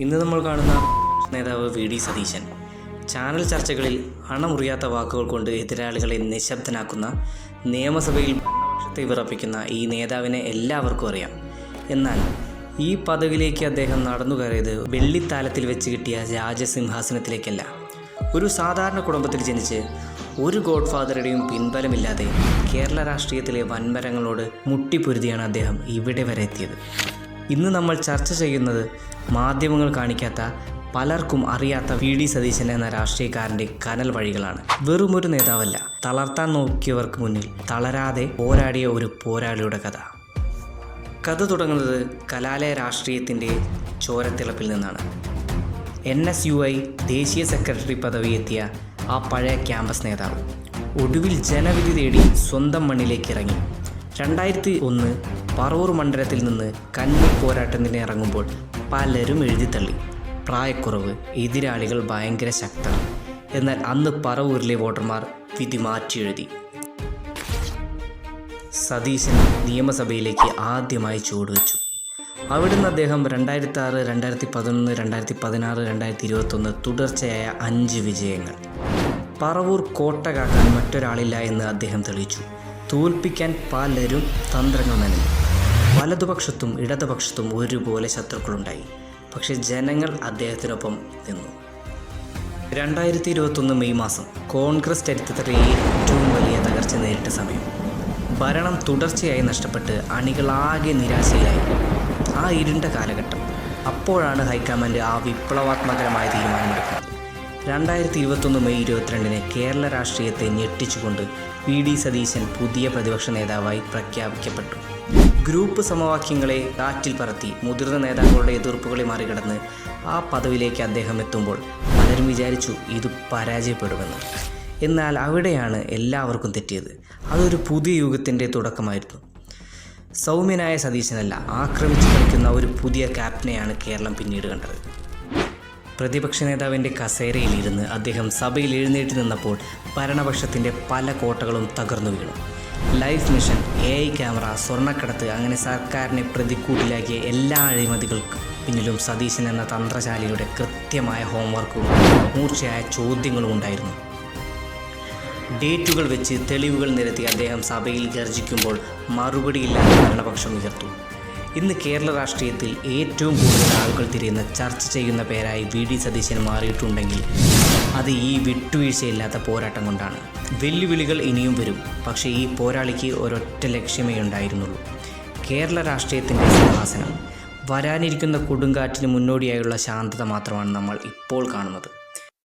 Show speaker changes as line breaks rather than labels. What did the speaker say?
ഇന്ന് നമ്മൾ കാണുന്ന നേതാവ് വി.ഡി. സതീശൻ ചാനൽ ചർച്ചകളിൽ അണമുറിയാത്ത വാക്കുകൾ കൊണ്ട് എതിരാളികളെ നിശബ്ദനാക്കുന്ന, നിയമസഭയിൽ ഭരണപക്ഷത്തെ വിറപ്പിക്കുന്ന ഈ നേതാവിനെ എല്ലാവർക്കും അറിയാം. എന്നാൽ ഈ പദവിയിലേക്ക് അദ്ദേഹം നടന്നു കയറിയത് വെള്ളിത്താലത്തിൽ വെച്ച് കിട്ടിയ രാജസിംഹാസനത്തിലേക്കല്ല. ഒരു സാധാരണ കുടുംബത്തിൽ ജനിച്ച് ഒരു ഗോഡ് ഫാദറുടെയും പിൻബലമില്ലാതെ കേരള രാഷ്ട്രീയത്തിലെ വൻമരങ്ങളോട് മുട്ടിപ്പൊരുതിയാണ് അദ്ദേഹം ഇവിടെ വരെ എത്തിയത്. ഇന്ന് നമ്മൾ ചർച്ച ചെയ്യുന്നത് മാധ്യമങ്ങൾ കാണിക്കാത്ത, പലർക്കും അറിയാത്ത വി.ഡി. സതീശൻ എന്ന രാഷ്ട്രീയക്കാരൻ്റെ കനൽ വഴികളാണ്. വെറുമൊരു നേതാവല്ല, തളർത്താൻ നോക്കിയവർക്ക് മുന്നിൽ തളരാതെ പോരാടിയ ഒരു പോരാളിയുടെ കഥ തുടങ്ങുന്നത് കലാലയ രാഷ്ട്രീയത്തിൻ്റെ ചോരത്തിളപ്പിൽ നിന്നാണ്. NSUI ദേശീയ സെക്രട്ടറി പദവി എത്തിയ ആ പഴയ ക്യാമ്പസ് നേതാവ് ഒടുവിൽ ജനവിധി തേടി സ്വന്തം മണ്ണിലേക്ക് ഇറങ്ങി. 2001 പറവൂർ മണ്ഡലത്തിൽ നിന്ന് കന്നി പോരാട്ടത്തിന് ഇറങ്ങുമ്പോൾ പലരും എഴുതിത്തള്ളി. പ്രായക്കുറവ്, എതിരാളികൾ ഭയങ്കര ശക്തർ. എന്നാൽ അന്ന് പറവൂരിലെ വോട്ടർമാർ വിധി മാറ്റി എഴുതി. സതീശൻ നിയമസഭയിലേക്ക് ആദ്യമായി ചുവടുവെച്ചു. അവിടുന്ന് അദ്ദേഹം 2006, 2011, 2016, 2021 തുടർച്ചയായ 5 വിജയങ്ങൾ. പറവൂർ കോട്ട കാക്കാൻ മറ്റൊരാളില്ല എന്ന് അദ്ദേഹം തെളിയിച്ചു. തോൽപ്പിക്കാൻ പലരും തന്ത്രങ്ങൾ മെനഞ്ഞു. വലതുപക്ഷത്തും ഇടതുപക്ഷത്തും ഒരുപോലെ ശത്രുക്കളുണ്ടായി. പക്ഷേ ജനങ്ങൾ അദ്ദേഹത്തിനൊപ്പം നിന്നു. 2021 മെയ് മാസം കോൺഗ്രസ് ചരിത്രത്തിലെ ഏറ്റവും വലിയ തകർച്ച നേരിട്ട സമയം. ഭരണം തുടർച്ചയായി നഷ്ടപ്പെട്ട് അണികളാകെ നിരാശയിലായി. ആ ഇരുണ്ട കാലഘട്ടം. അപ്പോഴാണ് ഹൈക്കമാൻഡ് ആ വിപ്ലവാത്മകരമായ തീരുമാനമെടുക്കുന്നത്. 2021 മെയ് 22 കേരള രാഷ്ട്രീയത്തെ ഞെട്ടിച്ചുകൊണ്ട് വി.ഡി. സതീശൻ പുതിയ പ്രതിപക്ഷ നേതാവായി പ്രഖ്യാപിക്കപ്പെട്ടു. ഗ്രൂപ്പ് സമവാക്യങ്ങളെ കാറ്റിൽ പറത്തി മുതിർന്ന നേതാക്കളുടെ എതിർപ്പുകളെ മറികടന്ന് ആ പദവിയിലേക്ക് അദ്ദേഹം എത്തുമ്പോൾ പലരും വിചാരിച്ചു ഇത് പരാജയപ്പെടുമെന്ന്. എന്നാൽ അവിടെയാണ് എല്ലാവർക്കും തെറ്റിയത്. അതൊരു പുതിയ യുഗത്തിൻ്റെ തുടക്കമായിരുന്നു. സൗമ്യനായ സതീശനല്ല, ആക്രമിച്ച് കളിക്കുന്ന ഒരു പുതിയ ക്യാപ്റ്റനെയാണ് കേരളം പിന്നീട് കണ്ടത്. പ്രതിപക്ഷ നേതാവിൻ്റെ കസേരയിലിരുന്ന് അദ്ദേഹം സഭയിൽ എഴുന്നേറ്റ് നിന്നപ്പോൾ ഭരണപക്ഷത്തിൻ്റെ പല കോട്ടകളും തകർന്നു വീണു. ലൈഫ് മിഷൻ, AI ക്യാമറ, സ്വർണ്ണക്കടത്ത്, അങ്ങനെ സർക്കാരിനെ പ്രതിക്കൂട്ടിലാക്കിയ എല്ലാ അഴിമതികൾക്കും പിന്നിലും സതീശൻ എന്ന തന്ത്രശാലിയുടെ കൃത്യമായ ഹോംവർക്കും മൂർച്ചയായ ചോദ്യങ്ങളും ഉണ്ടായിരുന്നു. ഡേറ്റുകൾ വെച്ച് തെളിവുകൾ നിരത്തി അദ്ദേഹം സഭയിൽ ഗർജിക്കുമ്പോൾ മറുപടിയില്ലാതെ ഭരണപക്ഷം ഉയർത്തു. ഇന്ന് കേരള രാഷ്ട്രീയത്തിൽ ഏറ്റവും കൂടുതൽ ആളുകൾ തിരിയുന്ന, ചർച്ച ചെയ്യുന്ന പേരായി വി.ഡി. സതീശൻ മാറിയിട്ടുണ്ടെങ്കിൽ അത് ഈ വിട്ടുവീഴ്ചയില്ലാത്ത പോരാട്ടം കൊണ്ടാണ്. വെല്ലുവിളികൾ ഇനിയും വരും. പക്ഷേ ഈ പോരാളിക്ക് ഒരൊറ്റ ലക്ഷ്യമേ ഉണ്ടായിരുന്നുള്ളൂ: കേരള രാഷ്ട്രീയത്തിൻ്റെ സിംഹാസനം. വരാനിരിക്കുന്ന കൊടുങ്കാറ്റിന് മുന്നോടിയായുള്ള ശാന്തത മാത്രമാണ് നമ്മൾ ഇപ്പോൾ കാണുന്നത്.